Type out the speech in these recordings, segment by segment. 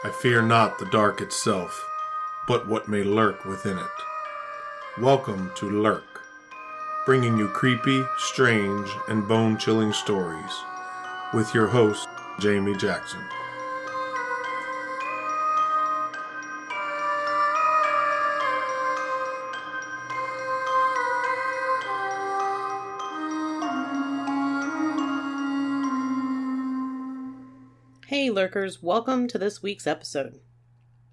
I fear not the dark itself, but what may lurk within it. Welcome to Lurk, bringing you creepy, strange, and bone-chilling stories, with your host, Jamie Jackson. Hey lurkers, welcome to this week's episode.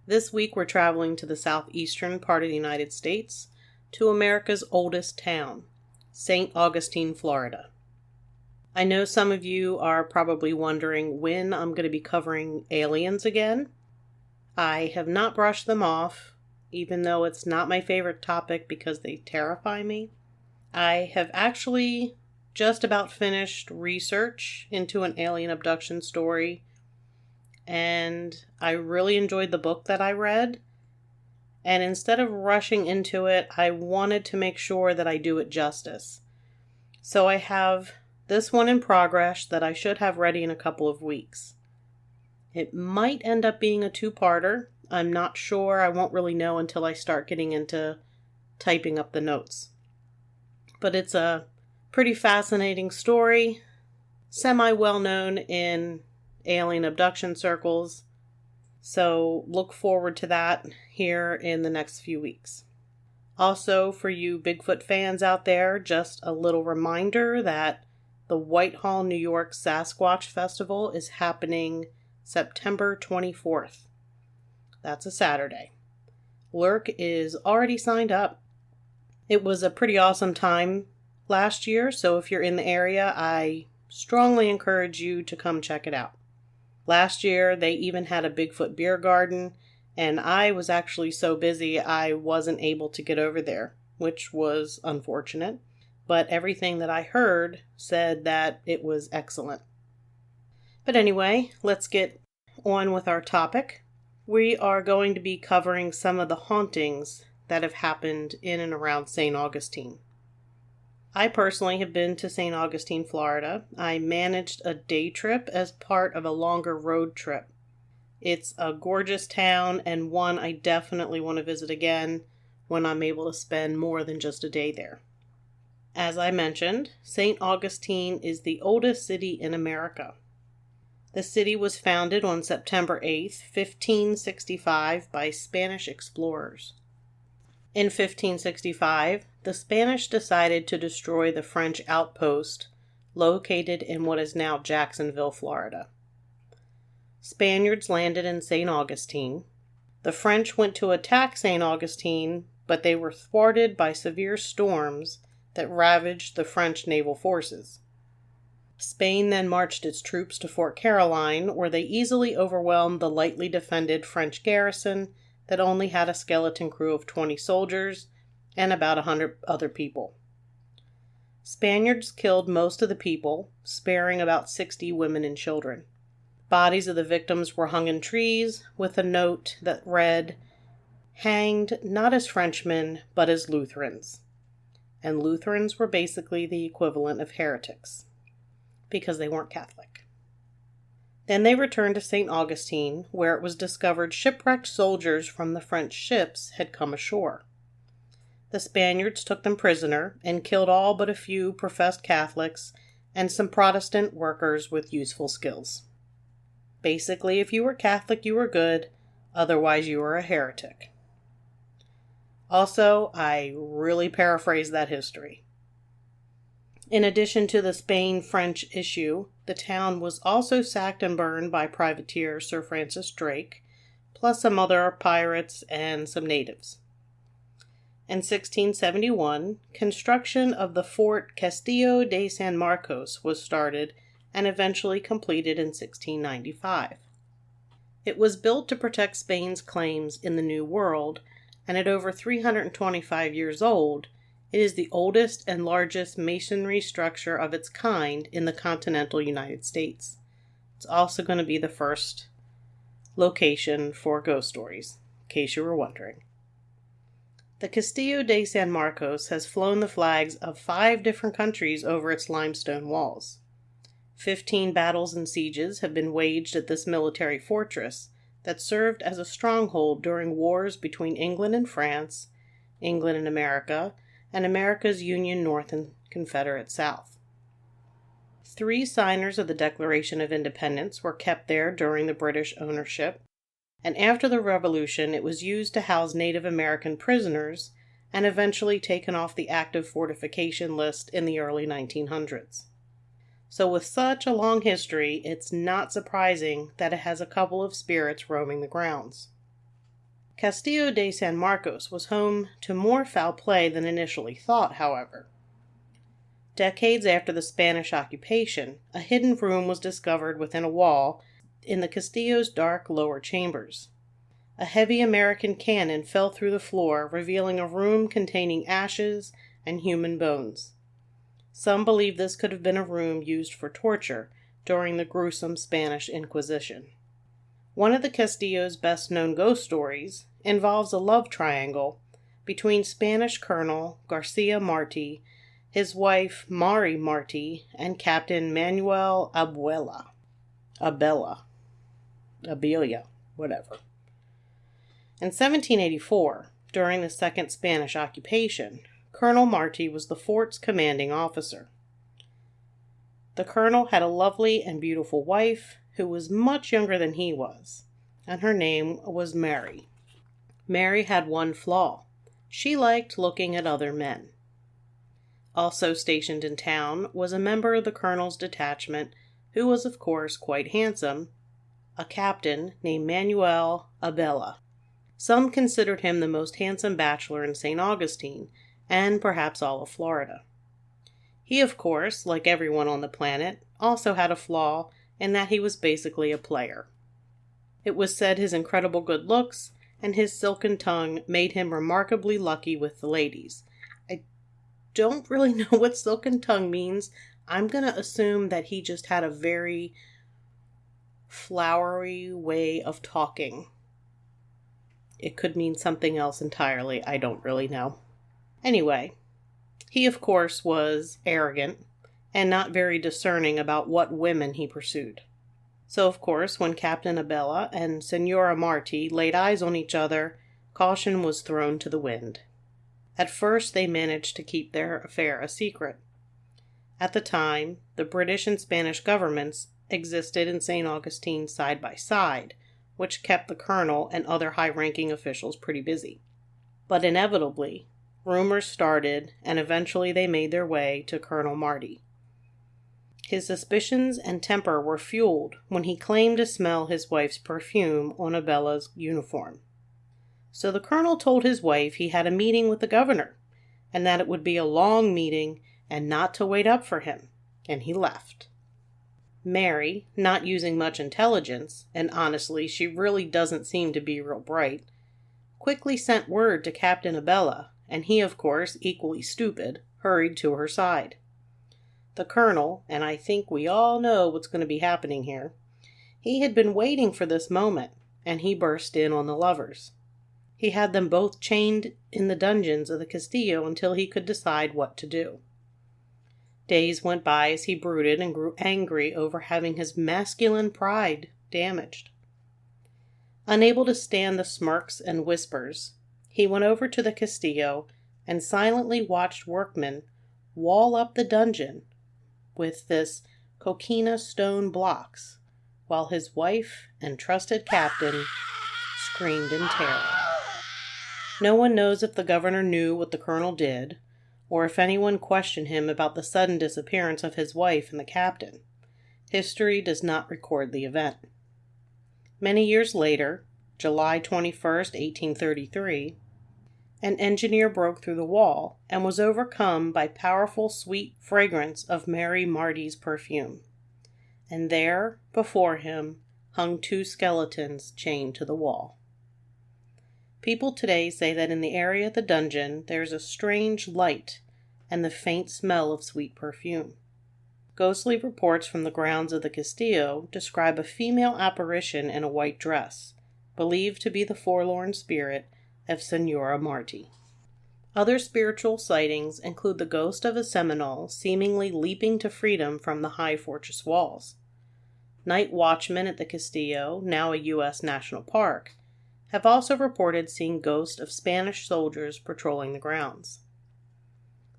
This week we're traveling to the southeastern part of the United States, to America's oldest town, Saint Augustine, Florida. I know some of you are probably wondering when I'm going to be covering aliens again. I have not brushed them off, even though it's not my favorite topic because they terrify me. I have actually just about finished research into an alien abduction story, and I really enjoyed the book that I read. And instead of rushing into it, I wanted to make sure that I do it justice. So I have this one in progress that I should have ready in a couple of weeks. It might end up being a two-parter. I'm not sure. I won't really know until I start getting into typing up the notes. But it's a pretty fascinating story, semi-well-known in alien abduction circles, so look forward to that here in the next few weeks. Also, for you Bigfoot fans out there, just a little reminder that the Whitehall, New York Sasquatch Festival is happening September 24th. That's a Saturday. Lurk is already signed up. It was a pretty awesome time last year, so if you're in the area, I strongly encourage you to come check it out. Last year, they even had a Bigfoot beer garden, and I was actually so busy I wasn't able to get over there, which was unfortunate. But everything that I heard said that it was excellent. But anyway, let's get on with our topic. We are going to be covering some of the hauntings that have happened in and around Saint Augustine. I personally have been to Saint Augustine, Florida. I managed a day trip as part of a longer road trip. It's a gorgeous town and one I definitely want to visit again when I'm able to spend more than just a day there. As I mentioned, Saint Augustine is the oldest city in America. The city was founded on September 8th, 1565 by Spanish explorers. In 1565, the Spanish decided to destroy the French outpost located in what is now Jacksonville, Florida. Spaniards landed in Saint Augustine. The French went to attack Saint Augustine, but they were thwarted by severe storms that ravaged the French naval forces. Spain then marched its troops to Fort Caroline, where they easily overwhelmed the lightly defended French garrison that only had a skeleton crew of 20 soldiers and about 100 other people. Spaniards killed most of the people, sparing about 60 women and children. Bodies of the victims were hung in trees with a note that read, "Hanged not as Frenchmen, but as Lutherans." And Lutherans were basically the equivalent of heretics, because they weren't Catholic. Then they returned to St. Augustine, where it was discovered shipwrecked soldiers from the French ships had come ashore. The Spaniards took them prisoner and killed all but a few professed Catholics and some Protestant workers with useful skills. Basically, if you were Catholic, you were good, otherwise you were a heretic. Also, I really paraphrased that history. In addition to the Spain-French issue, the town was also sacked and burned by privateer Sir Francis Drake, plus some other pirates and some natives. In 1671, construction of the Fort Castillo de San Marcos was started and eventually completed in 1695. It was built to protect Spain's claims in the New World, and at over 325 years old, it is the oldest and largest masonry structure of its kind in the continental United States. It's also going to be the first location for ghost stories, in case you were wondering. The Castillo de San Marcos has flown the flags of 5 different countries over its limestone walls. 15 battles and sieges have been waged at this military fortress that served as a stronghold during wars between England and France, England and America, and America's Union North and Confederate South. 3 signers of the Declaration of Independence were kept there during the British ownership, and after the Revolution it was used to house Native American prisoners and eventually taken off the active fortification list in the early 1900s. So with such a long history, it's not surprising that it has a couple of spirits roaming the grounds. Castillo de San Marcos was home to more foul play than initially thought, however. Decades after the Spanish occupation, a hidden room was discovered within a wall in the Castillo's dark lower chambers. A heavy American cannon fell through the floor, revealing a room containing ashes and human bones. Some believe this could have been a room used for torture during the gruesome Spanish Inquisition. One of the Castillo's best-known ghost stories involves a love triangle between Spanish Colonel Garcia Marti, his wife Mari Marti, and Captain Manuel Abella, whatever. In 1784, during the Second Spanish occupation, Colonel Marti was the fort's commanding officer. The colonel had a lovely and beautiful wife who was much younger than he was, and her name was Mary. Mary had one flaw. She liked looking at other men. Also stationed in town was a member of the colonel's detachment who was, of course, quite handsome, a captain named Manuel Abella. Some considered him the most handsome bachelor in Saint Augustine, and perhaps all of Florida. He, of course, like everyone on the planet, also had a flaw in that he was basically a player. It was said his incredible good looks and his silken tongue made him remarkably lucky with the ladies. I don't really know what silken tongue means. I'm going to assume that he just had a very flowery way of talking. It could mean something else entirely. I don't really know. Anyway, he of course was arrogant and not very discerning about what women he pursued. So of course, when Captain Abella and Senora Marti laid eyes on each other, caution was thrown to the wind. At first they managed to keep their affair a secret. At the time, the British and Spanish governments existed in St. Augustine side by side, which kept the colonel and other high-ranking officials pretty busy. But inevitably, rumors started, and eventually they made their way to Colonel Marti. His suspicions and temper were fueled when he claimed to smell his wife's perfume on Abella's uniform. So the colonel told his wife he had a meeting with the governor, and that it would be a long meeting and not to wait up for him, and he left. Mary, not using much intelligence, and honestly she really doesn't seem to be real bright, quickly sent word to Captain Abella, and he, of course, equally stupid, hurried to her side. The colonel, and I think we all know what's going to be happening here, he had been waiting for this moment, and he burst in on the lovers. He had them both chained in the dungeons of the Castillo until he could decide what to do. Days went by as he brooded and grew angry over having his masculine pride damaged. Unable to stand the smirks and whispers, he went over to the Castillo and silently watched workmen wall up the dungeon with this coquina stone blocks, while his wife and trusted captain screamed in terror. No one knows if the governor knew what the colonel did, or if anyone questioned him about the sudden disappearance of his wife and the captain. History does not record the event. Many years later, July 21st, 1833, an engineer broke through the wall and was overcome by powerful sweet fragrance of Mary Marti's perfume. And there, before him, hung 2 skeletons chained to the wall. People today say that in the area of the dungeon there is a strange light and the faint smell of sweet perfume. Ghostly reports from the grounds of the Castillo describe a female apparition in a white dress, believed to be the forlorn spirit of Senora Marti. Other spiritual sightings include the ghost of a Seminole seemingly leaping to freedom from the high fortress walls. Night watchmen at the Castillo, now a U.S. national park, have also reported seeing ghosts of Spanish soldiers patrolling the grounds.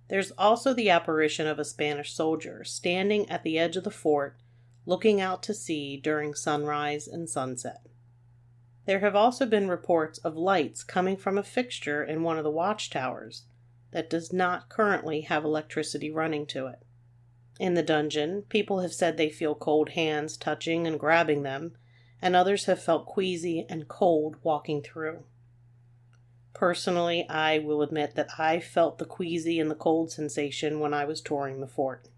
There's also the apparition of a Spanish soldier standing at the edge of the fort, looking out to sea during sunrise and sunset. There have also been reports of lights coming from a fixture in one of the watchtowers that does not currently have electricity running to it. In the dungeon, people have said they feel cold hands touching and grabbing them, and others have felt queasy and cold walking through. Personally, I will admit that I felt the queasy and the cold sensation when I was touring the fort.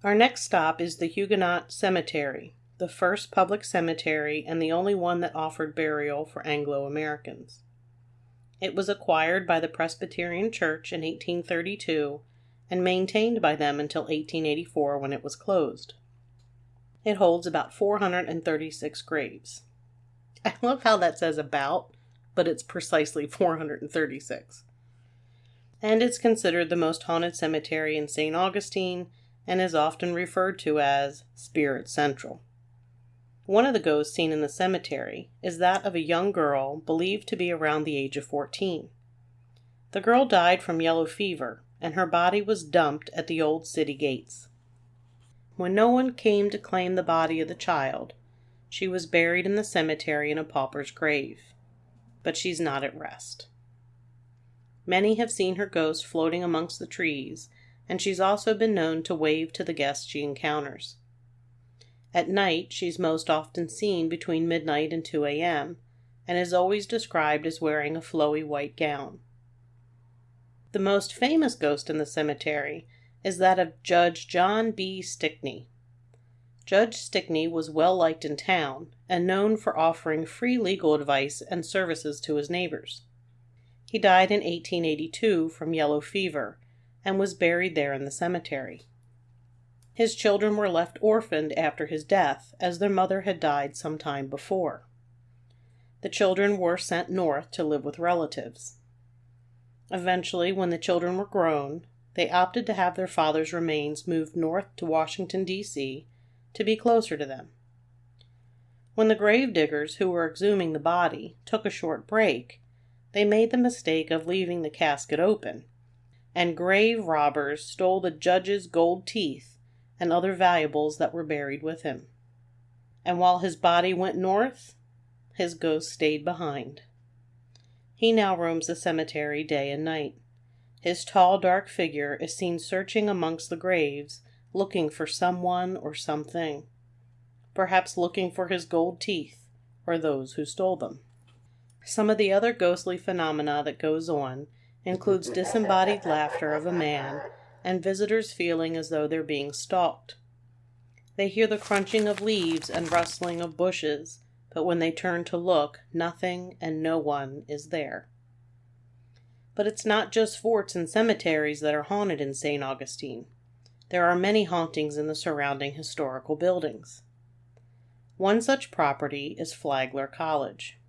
Our next stop is the Huguenot Cemetery, the first public cemetery and the only one that offered burial for Anglo-Americans. It was acquired by the Presbyterian Church in 1832 and maintained by them until 1884 when it was closed. It holds about 436 graves. I love how that says about, but it's precisely 436. And it's considered the most haunted cemetery in Saint Augustine and is often referred to as Spirit Central. One of the ghosts seen in the cemetery is that of a young girl believed to be around the age of 14. The girl died from yellow fever, and her body was dumped at the old city gates. When no one came to claim the body of the child, she was buried in the cemetery in a pauper's grave. But she's not at rest. Many have seen her ghost floating amongst the trees, and she's also been known to wave to the guests she encounters. At night, she's most often seen between midnight and 2 a.m., and is always described as wearing a flowy white gown. The most famous ghost in the cemetery is that of Judge John B. Stickney. Judge Stickney was well liked in town and known for offering free legal advice and services to his neighbors. He died in 1882 from yellow fever and was buried there in the cemetery. His children were left orphaned after his death, as their mother had died some time before. The children were sent north to live with relatives. Eventually, when the children were grown, they opted to have their father's remains moved north to Washington, D.C., to be closer to them. When the grave diggers who were exhuming the body took a short break, they made the mistake of leaving the casket open, and grave robbers stole the judge's gold teeth and other valuables that were buried with him. And while his body went north, his ghost stayed behind. He now roams the cemetery day and night. His tall, dark figure is seen searching amongst the graves, looking for someone or something. Perhaps looking for his gold teeth, or those who stole them. Some of the other ghostly phenomena that goes on includes disembodied laughter of a man and visitors feeling as though they're being stalked. They hear the crunching of leaves and rustling of bushes, but when they turn to look, nothing and no one is there. But it's not just forts and cemeteries that are haunted in St. Augustine. There are many hauntings in the surrounding historical buildings. One such property is Flagler College.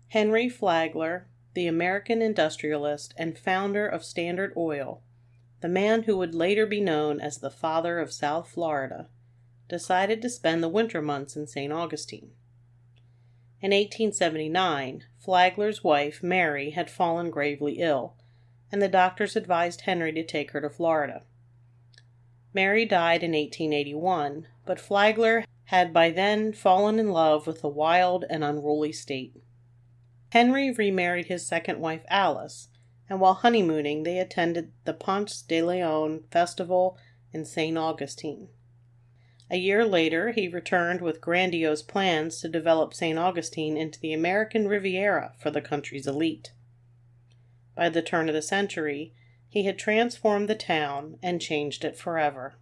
Henry Flagler, the American industrialist and founder of Standard Oil, the man who would later be known as the father of South Florida, decided to spend the winter months in St. Augustine. In 1879, Flagler's wife, Mary, had fallen gravely ill, and the doctors advised Henry to take her to Florida. Mary died in 1881, but Flagler had by then fallen in love with the wild and unruly state. Henry remarried his second wife, Alice, and while honeymooning they attended the Ponce de Leon festival in St. Augustine. A year later, he returned with grandiose plans to develop St. Augustine into the American Riviera for the country's elite. By the turn of the century, he had transformed the town and changed it forever.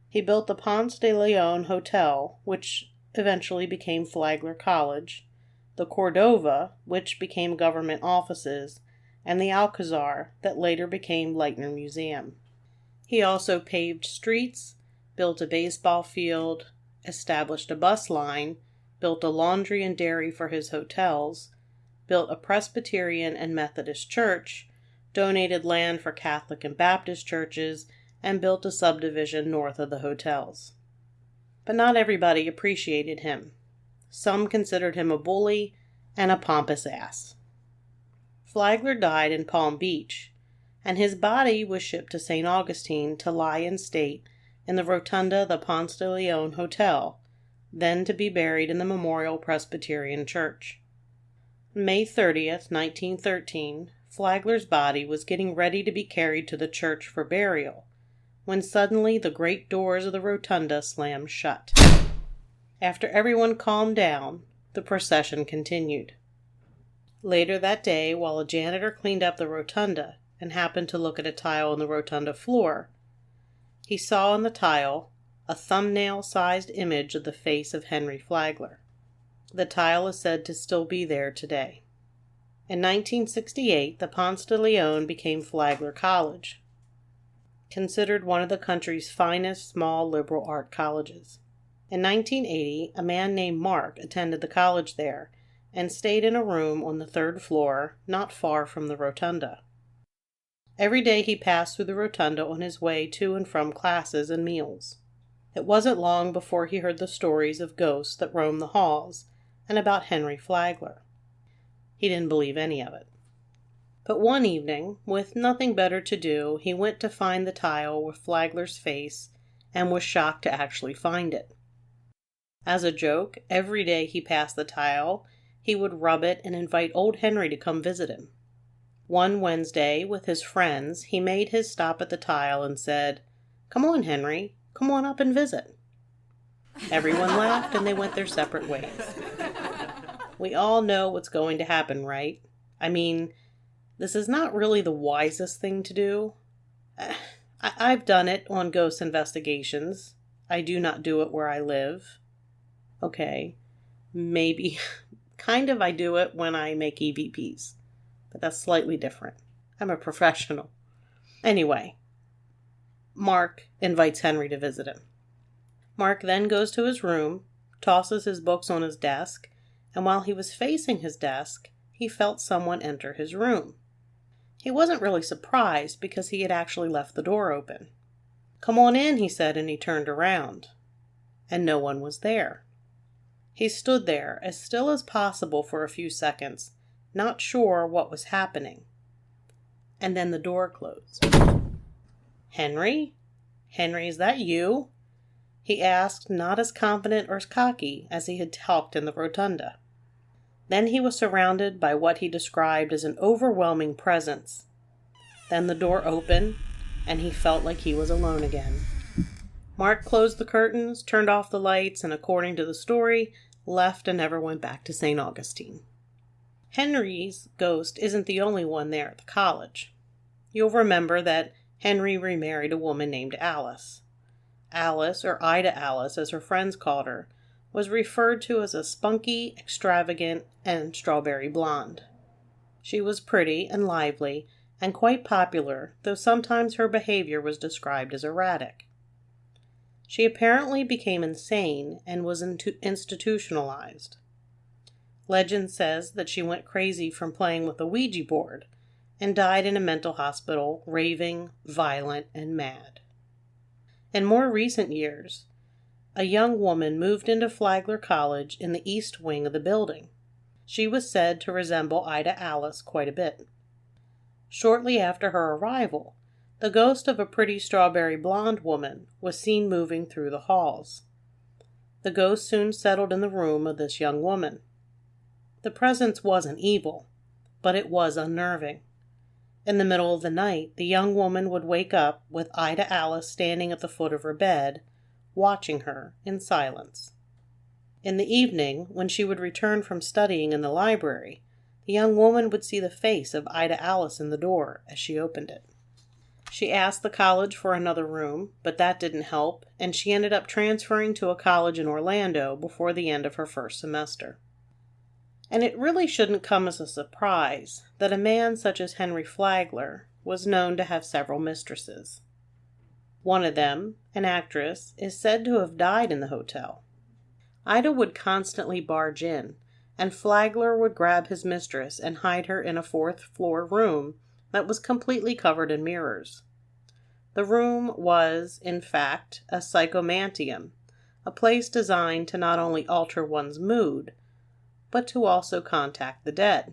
He built the Ponce de Leon Hotel, which eventually became Flagler College, the Cordova, which became government offices, and the Alcazar, that later became Leitner Museum. He also paved streets, built a baseball field, established a bus line, built a laundry and dairy for his hotels, built a Presbyterian and Methodist church, donated land for Catholic and Baptist churches, and built a subdivision north of the hotels. but not everybody appreciated him. Some considered him a bully and a pompous ass. Flagler died in Palm Beach, and his body was shipped to St. Augustine to lie in state in the rotunda of the Ponce de Leon Hotel, then to be buried in the Memorial Presbyterian Church. May 30th, 1913, Flagler's body was getting ready to be carried to the church for burial, when suddenly the great doors of the rotunda slammed shut. After everyone calmed down, the procession continued. Later that day, while a janitor cleaned up the rotunda and happened to look at a tile on the rotunda floor, he saw on the tile a thumbnail-sized image of the face of Henry Flagler. The tile is said to still be there today. In 1968, the Ponce de Leon became Flagler College, considered one of the country's finest small liberal art colleges. In 1980, a man named Mark attended the college there and stayed in a room on the third floor, not far from the rotunda. Every day he passed through the rotunda on his way to and from classes and meals. It wasn't long before he heard the stories of ghosts that roamed the halls and about Henry Flagler. He didn't believe any of it. But one evening, with nothing better to do, he went to find the tile with Flagler's face and was shocked to actually find it. As a joke, every day he passed the tile, he would rub it and invite old Henry to come visit him. One Wednesday, with his friends, he made his stop at the tile and said, "Come on, Henry, come on up and visit." Everyone laughed and they went their separate ways. We all know what's going to happen, right? I mean, this is not really the wisest thing to do. I've done it on ghost investigations. I do not do it where I live. Okay, maybe, kind of I do it when I make EVPs, but that's slightly different. I'm a professional. Anyway, Mark invites Henry to visit him. Mark then goes to his room, tosses his books on his desk, and while he was facing his desk, he felt someone enter his room. He wasn't really surprised because he had actually left the door open. "Come on in," he said, and he turned around. And no one was there. He stood there as still as possible for a few seconds, not sure what was happening. And then the door closed. "Henry? Henry, is that you?" he asked, not as confident or as cocky as he had talked in the rotunda. Then he was surrounded by what he described as an overwhelming presence. Then the door opened, and he felt like he was alone again. Mark closed the curtains, turned off the lights, and according to the story, left and never went back to St. Augustine. Henry's ghost isn't the only one there at the college. You'll remember that Henry remarried a woman named Alice. Alice, or Ida Alice as her friends called her, was referred to as a spunky, extravagant, and strawberry blonde. She was pretty and lively and quite popular, though sometimes her behavior was described as erratic. She apparently became insane and was institutionalized. Legend says that she went crazy from playing with a Ouija board and died in a mental hospital, raving, violent, and mad. In more recent years, a young woman moved into Flagler College in the east wing of the building. She was said to resemble Ida Alice quite a bit. Shortly after her arrival, the ghost of a pretty strawberry blonde woman was seen moving through the halls. The ghost soon settled in the room of this young woman. The presence wasn't evil, but it was unnerving. In the middle of the night, the young woman would wake up with Ida Alice standing at the foot of her bed, watching her in silence. In the evening, when she would return from studying in the library, the young woman would see the face of Ida Alice in the door as she opened it. She asked the college for another room, but that didn't help, and she ended up transferring to a college in Orlando before the end of her first semester. And it really shouldn't come as a surprise that a man such as Henry Flagler was known to have several mistresses. One of them, an actress, is said to have died in the hotel. Ida would constantly barge in, and Flagler would grab his mistress and hide her in a fourth-floor room that was completely covered in mirrors. The room was, in fact, a psychomantium, a place designed to not only alter one's mood, but to also contact the dead.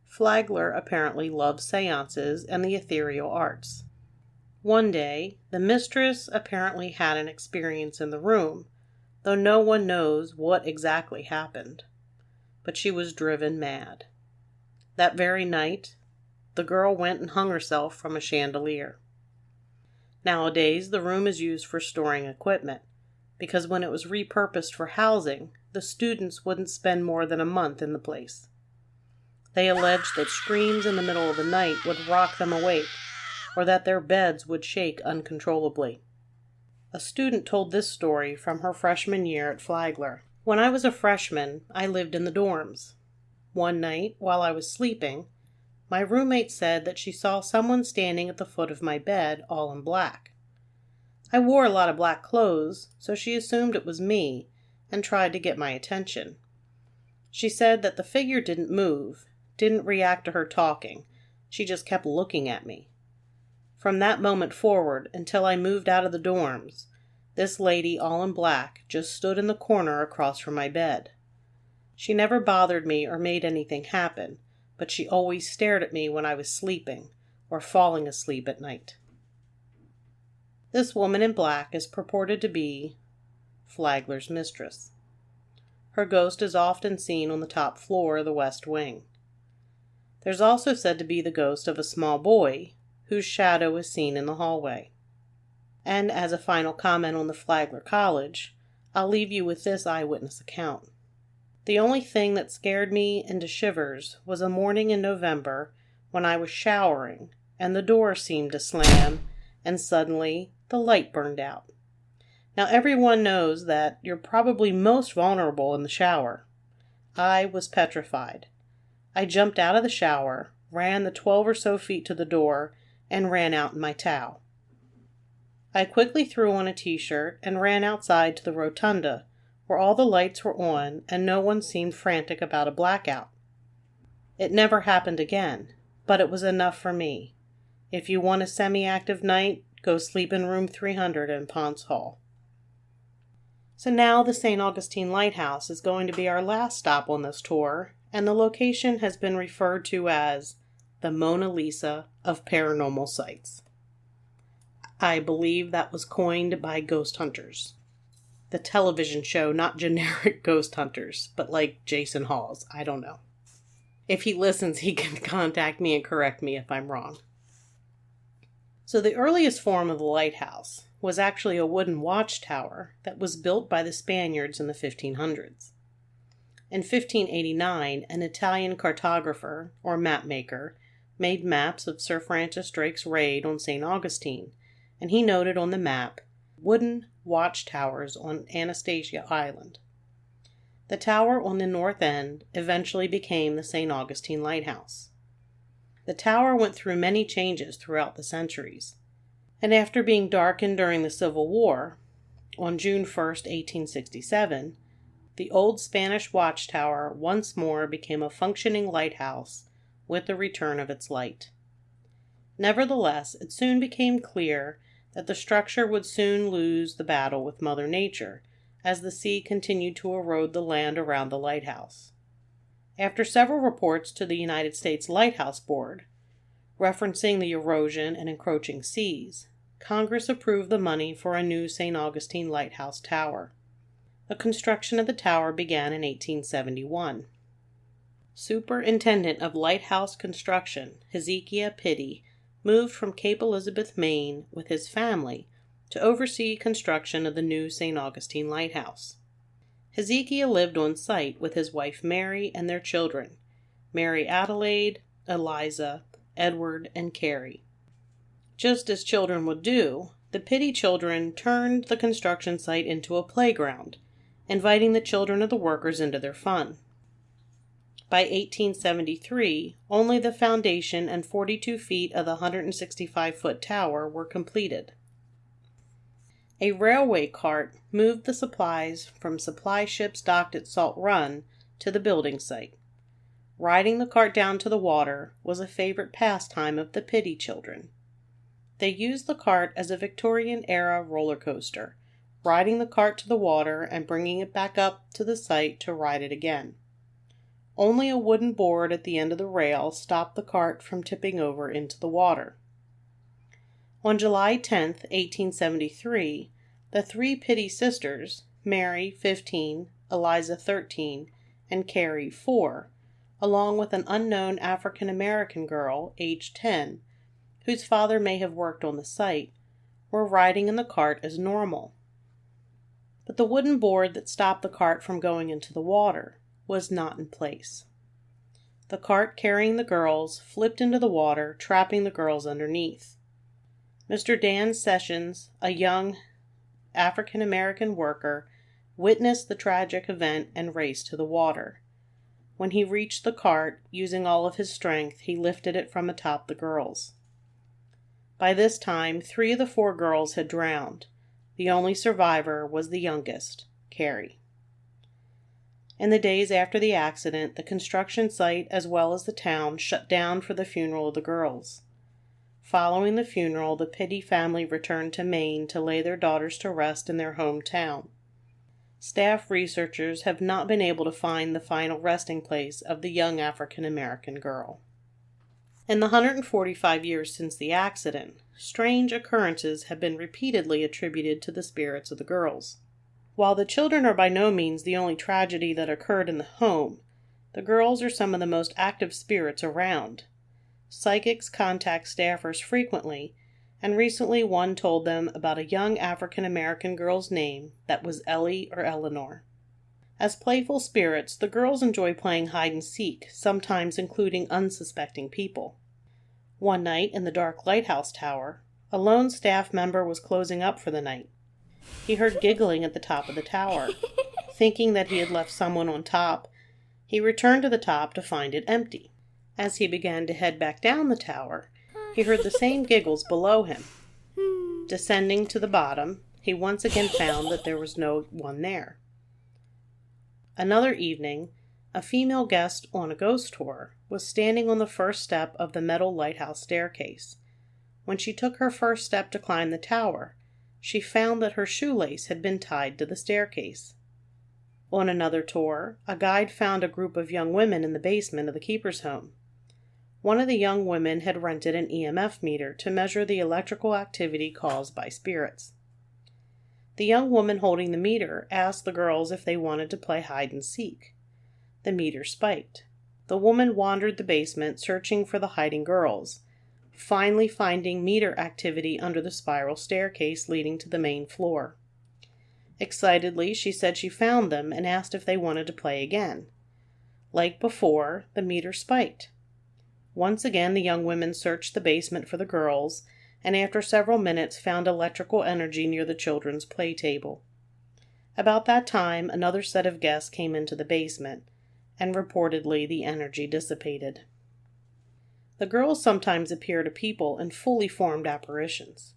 Flagler apparently loved seances and the ethereal arts. One day, the mistress apparently had an experience in the room, though no one knows what exactly happened. But she was driven mad. That very night, the girl went and hung herself from a chandelier. Nowadays, the room is used for storing equipment, because when it was repurposed for housing, the students wouldn't spend more than a month in the place. They alleged that screams in the middle of the night would rock them awake, or that their beds would shake uncontrollably. A student told this story from her freshman year at Flagler. When I was a freshman, I lived in the dorms. One night, while I was sleeping, my roommate said that she saw someone standing at the foot of my bed, all in black. I wore a lot of black clothes, so she assumed it was me, and tried to get my attention. She said that the figure didn't move, didn't react to her talking. She just kept looking at me. From that moment forward, until I moved out of the dorms, this lady, all in black, just stood in the corner across from my bed. She never bothered me or made anything happen, but she always stared at me when I was sleeping or falling asleep at night. This woman in black is purported to be Flagler's mistress. Her ghost is often seen on the top floor of the West Wing. There's also said to be the ghost of a small boy whose shadow is seen in the hallway. And as a final comment on the Flagler College, I'll leave you with this eyewitness account. The only thing that scared me into shivers was a morning in November when I was showering and the door seemed to slam and suddenly the light burned out. Now everyone knows that you're probably most vulnerable in the shower. I was petrified. I jumped out of the shower, ran the 12 or so feet to the door, and ran out in my towel. I quickly threw on a t-shirt and ran outside to the rotunda, where all the lights were on and no one seemed frantic about a blackout. It never happened again, but it was enough for me. If you want a semi-active night, go sleep in room 300 in Ponce Hall. So now the Saint Augustine Lighthouse is going to be our last stop on this tour, and the location has been referred to as the Mona Lisa of paranormal sites. I believe that was coined by ghost hunters. The television show, not generic ghost hunters, but like Jason Hawes. I don't know. If he listens, he can contact me and correct me if I'm wrong. So the earliest form of the lighthouse was actually a wooden watchtower that was built by the Spaniards in the 1500s. In 1589, an Italian cartographer, or mapmaker, made maps of Sir Francis Drake's raid on St. Augustine, and he noted on the map wooden watchtowers on Anastasia Island. The tower on the north end eventually became the Saint Augustine Lighthouse. The tower went through many changes throughout the centuries, and after being darkened during the Civil War, on June 1st, 1867, the old Spanish watchtower once more became a functioning lighthouse with the return of its light. Nevertheless, it soon became clear that the structure would soon lose the battle with Mother Nature as the sea continued to erode the land around the lighthouse. After several reports to the United States Lighthouse Board, referencing the erosion and encroaching seas, Congress approved the money for a new St. Augustine Lighthouse Tower. The construction of the tower began in 1871. Superintendent of Lighthouse Construction, Hezekiah Pitty, moved from Cape Elizabeth, Maine, with his family to oversee construction of the new St. Augustine Lighthouse. Hezekiah lived on site with his wife Mary and their children, Mary Adelaide, Eliza, Edward, and Carrie. Just as children would do, the Pitty children turned the construction site into a playground, inviting the children of the workers into their fun. By 1873, only the foundation and 42 feet of the 165-foot tower were completed. A railway cart moved the supplies from supply ships docked at Salt Run to the building site. Riding the cart down to the water was a favorite pastime of the Pitty children. They used the cart as a Victorian-era roller coaster, riding the cart to the water and bringing it back up to the site to ride it again. Only a wooden board at the end of the rail stopped the cart from tipping over into the water. On July 10, 1873, the three Pitty sisters, Mary, 15, Eliza, 13, and Carrie, 4, along with an unknown African-American girl, aged 10, whose father may have worked on the site, were riding in the cart as normal. But the wooden board that stopped the cart from going into the water was not in place. The cart carrying the girls flipped into the water, trapping the girls underneath. Mr. Dan Sessions, a young African-American worker, witnessed the tragic event and raced to the water. When he reached the cart, using all of his strength, he lifted it from atop the girls. By this time, 3 of the 4 girls had drowned. The only survivor was the youngest, Carrie. In the days after the accident, the construction site as well as the town shut down for the funeral of the girls. Following the funeral, the Pitty family returned to Maine to lay their daughters to rest in their hometown. Staff researchers have not been able to find the final resting place of the young African-American girl. In the 145 years since the accident, strange occurrences have been repeatedly attributed to the spirits of the girls. While the children are by no means the only tragedy that occurred in the home, the girls are some of the most active spirits around. Psychics contact staffers frequently, and recently one told them about a young African-American girl's name that was Ellie or Eleanor. As playful spirits, the girls enjoy playing hide-and-seek, sometimes including unsuspecting people. One night in the dark lighthouse tower, a lone staff member was closing up for the night. He heard giggling at the top of the tower. Thinking that he had left someone on top, he returned to the top to find it empty. As he began to head back down the tower, he heard the same giggles below him. Descending to the bottom, he once again found that there was no one there. Another evening, a female guest on a ghost tour was standing on the first step of the metal lighthouse staircase. When she took her first step to climb the tower, she found that her shoelace had been tied to the staircase. On another tour, a guide found a group of young women in the basement of the keeper's home. One of the young women had rented an EMF meter to measure the electrical activity caused by spirits. The young woman holding the meter asked the girls if they wanted to play hide-and-seek. The meter spiked. The woman wandered the basement searching for the hiding girls, finally finding meter activity under the spiral staircase leading to the main floor. Excitedly, she said she found them and asked if they wanted to play again. Like before, the meter spiked. Once again, the young women searched the basement for the girls, and after several minutes found electrical energy near the children's play table. About that time, another set of guests came into the basement, and reportedly the energy dissipated. The girls sometimes appear to people in fully formed apparitions.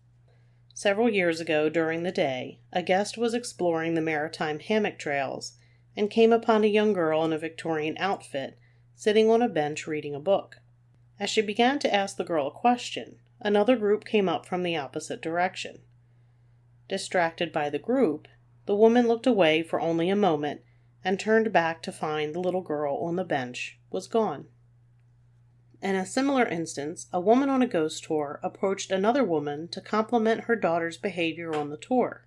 Several years ago, during the day, a guest was exploring the maritime hammock trails and came upon a young girl in a Victorian outfit sitting on a bench reading a book. As she began to ask the girl a question, another group came up from the opposite direction. Distracted by the group, the woman looked away for only a moment and turned back to find the little girl on the bench was gone. In a similar instance, a woman on a ghost tour approached another woman to compliment her daughter's behavior on the tour.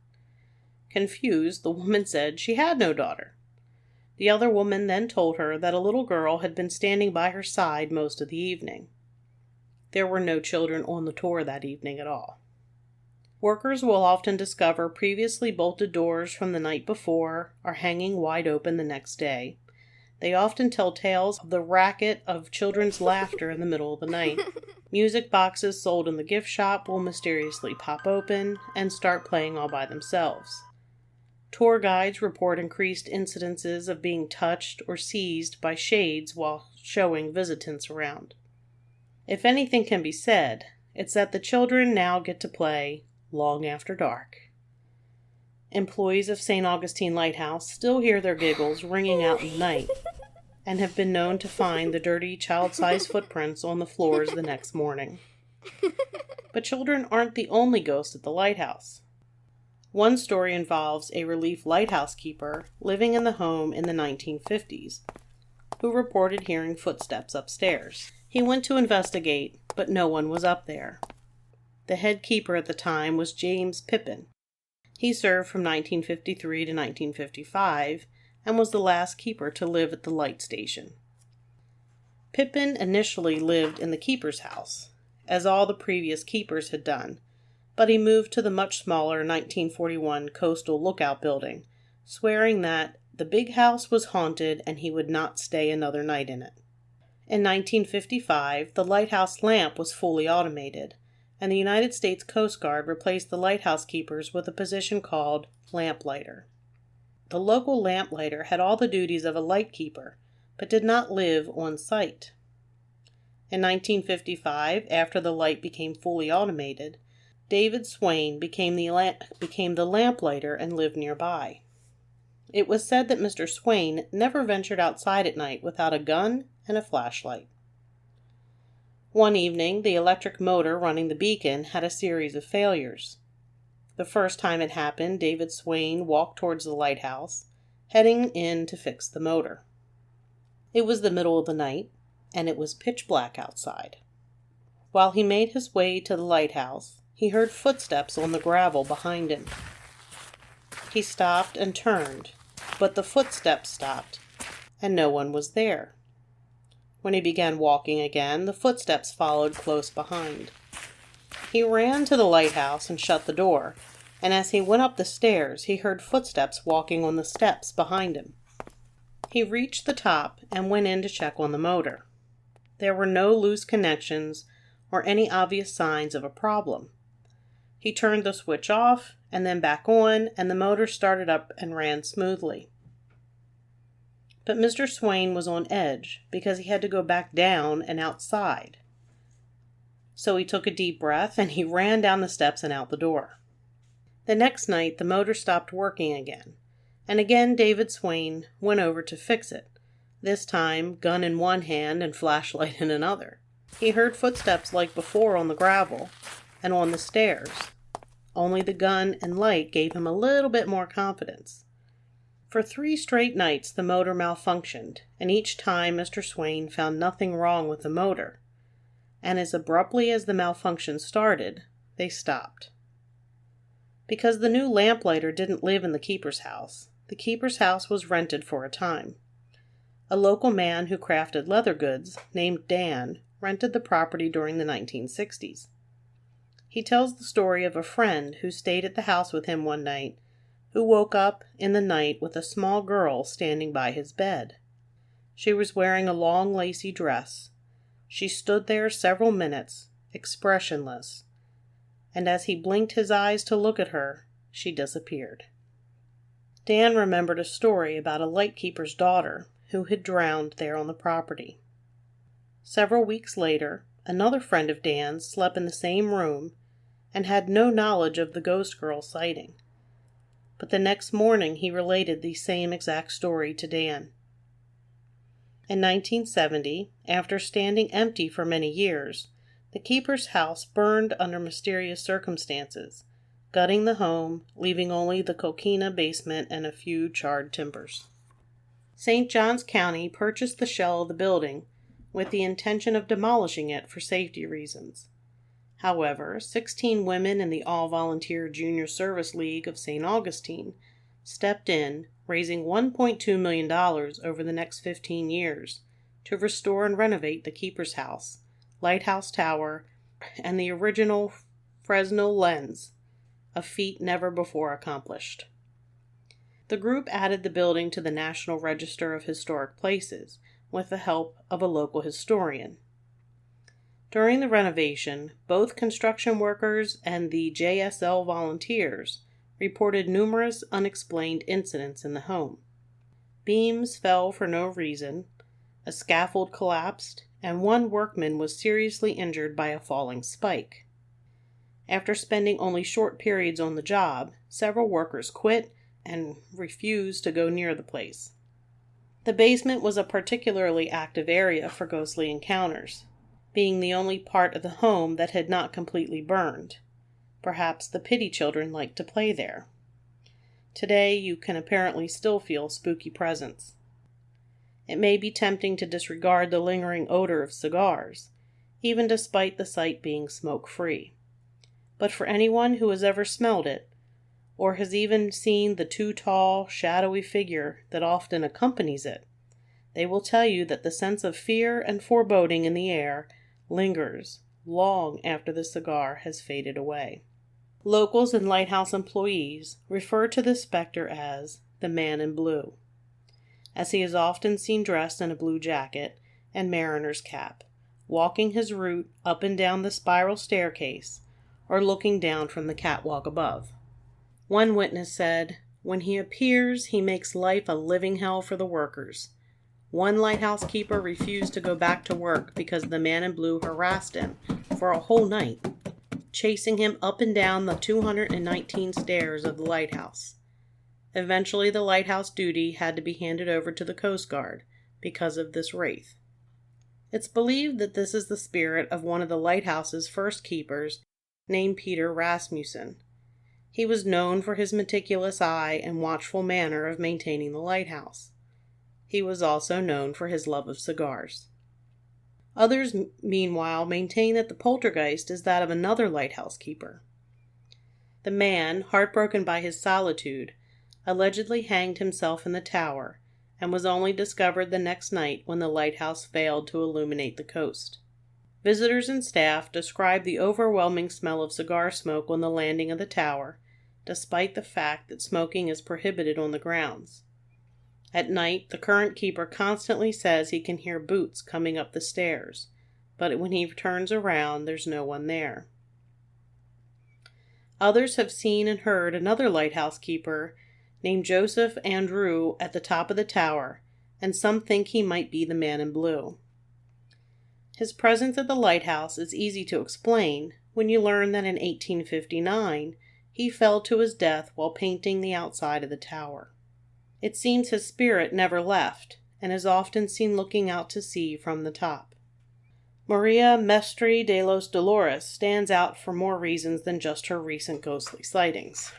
Confused, the woman said she had no daughter. The other woman then told her that a little girl had been standing by her side most of the evening. There were no children on the tour that evening at all. Workers will often discover previously bolted doors from the night before are hanging wide open the next day. They often tell tales of the racket of children's laughter in the middle of the night. Music boxes sold in the gift shop will mysteriously pop open and start playing all by themselves. Tour guides report increased incidences of being touched or seized by shades while showing visitants around. If anything can be said, it's that the children now get to play long after dark. Employees of Saint Augustine Lighthouse still hear their giggles ringing out in the night, and have been known to find the dirty child-sized footprints on the floors the next morning. But children aren't the only ghosts at the lighthouse. One story involves a relief lighthouse keeper living in the home in the 1950s, who reported hearing footsteps upstairs. He went to investigate, but no one was up there. The head keeper at the time was James Pippin. He served from 1953 to 1955 and was the last keeper to live at the light station. Pippin initially lived in the keeper's house, as all the previous keepers had done, but he moved to the much smaller 1941 Coastal Lookout building, swearing that the big house was haunted and he would not stay another night in it. In 1955, the lighthouse lamp was fully automated, and the United States Coast Guard replaced the lighthouse keepers with a position called lamplighter. The local lamplighter had all the duties of a light keeper, but did not live on site. In 1955, after the light became fully automated, David Swain became the lamplighter and lived nearby. It was said that Mr. Swain never ventured outside at night without a gun and a flashlight. One evening, the electric motor running the beacon had a series of failures. The first time it happened, David Swain walked towards the lighthouse, heading in to fix the motor. It was the middle of the night, and it was pitch black outside. While he made his way to the lighthouse, he heard footsteps on the gravel behind him. He stopped and turned, but the footsteps stopped, and no one was there. When he began walking again, the footsteps followed close behind. He ran to the lighthouse and shut the door, and as he went up the stairs, he heard footsteps walking on the steps behind him. He reached the top and went in to check on the motor. There were no loose connections or any obvious signs of a problem. He turned the switch off and then back on, and the motor started up and ran smoothly. But Mr. Swain was on edge because he had to go back down and outside. So he took a deep breath and he ran down the steps and out the door. The next night, the motor stopped working again, and again David Swain went over to fix it, this time gun in one hand and flashlight in another. He heard footsteps like before on the gravel and on the stairs. Only the gun and light gave him a little bit more confidence. For 3 straight nights the motor malfunctioned, and each time Mr. Swain found nothing wrong with the motor. And as abruptly as the malfunction started, they stopped. Because the new lamplighter didn't live in the keeper's house was rented for a time. A local man who crafted leather goods, named Dan, rented the property during the 1960s. He tells the story of a friend who stayed at the house with him one night, who woke up in the night with a small girl standing by his bed. She was wearing a long lacy dress. She stood there several minutes, expressionless, and as he blinked his eyes to look at her, she disappeared. Dan remembered a story about a lightkeeper's daughter who had drowned there on the property. Several weeks later, another friend of Dan's slept in the same room and had no knowledge of the ghost girl sighting. But the next morning he related the same exact story to Dan. In 1970, after standing empty for many years, the keeper's house burned under mysterious circumstances, gutting the home, leaving only the coquina basement and a few charred timbers. St. Johns County purchased the shell of the building with the intention of demolishing it for safety reasons. However, 16 women in the all-volunteer Junior Service League of Saint Augustine stepped in, raising $1.2 million over the next 15 years to restore and renovate the keeper's house, lighthouse tower, and the original Fresnel lens, a feat never before accomplished. The group added the building to the National Register of Historic Places with the help of a local historian. During the renovation, both construction workers and the JSL volunteers reported numerous unexplained incidents in the home. Beams fell for no reason, a scaffold collapsed, and one workman was seriously injured by a falling spike. After spending only short periods on the job, several workers quit and refused to go near the place. The basement was a particularly active area for ghostly encounters, being the only part of the home that had not completely burned. Perhaps the pity children liked to play there. Today, you can apparently still feel spooky presence. It may be tempting to disregard the lingering odor of cigars, even despite the site being smoke-free. But for anyone who has ever smelled it, or has even seen the too tall, shadowy figure that often accompanies it, they will tell you that the sense of fear and foreboding in the air lingers long after the cigar has faded away. Locals and lighthouse employees refer to this specter as the Man in Blue, as he is often seen dressed in a blue jacket and mariner's cap, walking his route up and down the spiral staircase or looking down from the catwalk above. One witness said, "When he appears, he makes life a living hell for the workers. One lighthouse keeper refused to go back to work because the Man in Blue harassed him for a whole night, chasing him up and down the 219 stairs of the lighthouse. Eventually, the lighthouse duty had to be handed over to the Coast Guard because of this wraith." It's believed that this is the spirit of one of the lighthouse's first keepers, named Peter Rasmussen. He was known for his meticulous eye and watchful manner of maintaining the lighthouse. He was also known for his love of cigars. Others, meanwhile, maintain that the poltergeist is that of another lighthouse keeper. The man, heartbroken by his solitude, allegedly hanged himself in the tower and was only discovered the next night when the lighthouse failed to illuminate the coast. Visitors and staff describe the overwhelming smell of cigar smoke on the landing of the tower, despite the fact that smoking is prohibited on the grounds. At night, the current keeper constantly says he can hear boots coming up the stairs, but when he turns around, there's no one there. Others have seen and heard another lighthouse keeper named Joseph Andrew at the top of the tower, and some think he might be the Man in Blue. His presence at the lighthouse is easy to explain when you learn that in 1859 he fell to his death while painting the outside of the tower. It seems his spirit never left, and is often seen looking out to sea from the top. Maria Mestre de los Dolores stands out for more reasons than just her recent ghostly sightings.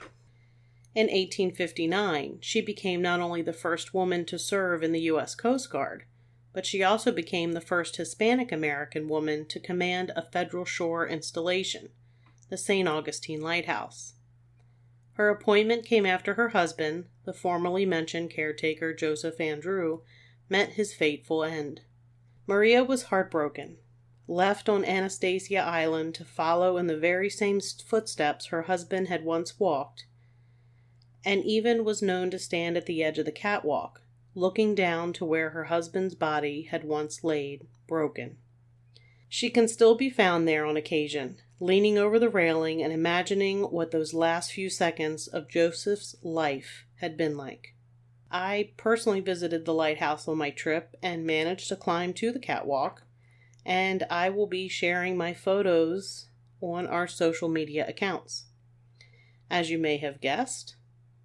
In 1859, she became not only the first woman to serve in the U.S. Coast Guard, but she also became the first Hispanic American woman to command a federal shore installation, the Saint Augustine Lighthouse. Her appointment came after her husband, the formerly mentioned caretaker Joseph Andrew, met his fateful end. Maria was heartbroken, left on Anastasia Island to follow in the very same footsteps her husband had once walked, and even was known to stand at the edge of the catwalk, looking down to where her husband's body had once laid, broken. She can still be found there on occasion, leaning over the railing and imagining what those last few seconds of Joseph's life had been like. I personally visited the lighthouse on my trip and managed to climb to the catwalk, and I will be sharing my photos on our social media accounts. As you may have guessed,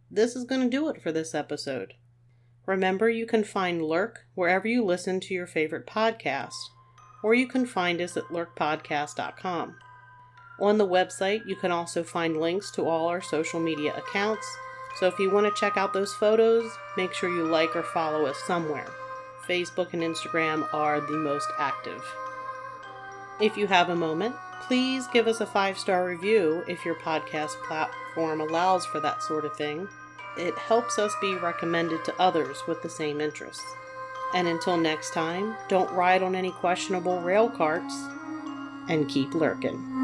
this is going to do it for this episode. Remember, you can find Lurk wherever you listen to your favorite podcast, or you can find us at lurkpodcast.com. On the website, you can also find links to all our social media accounts, so if you want to check out those photos, make sure you like or follow us somewhere. Facebook and Instagram are the most active. If you have a moment, please give us a 5-star review if your podcast platform allows for that sort of thing. It helps us be recommended to others with the same interests. And until next time, don't ride on any questionable rail carts, and keep lurking.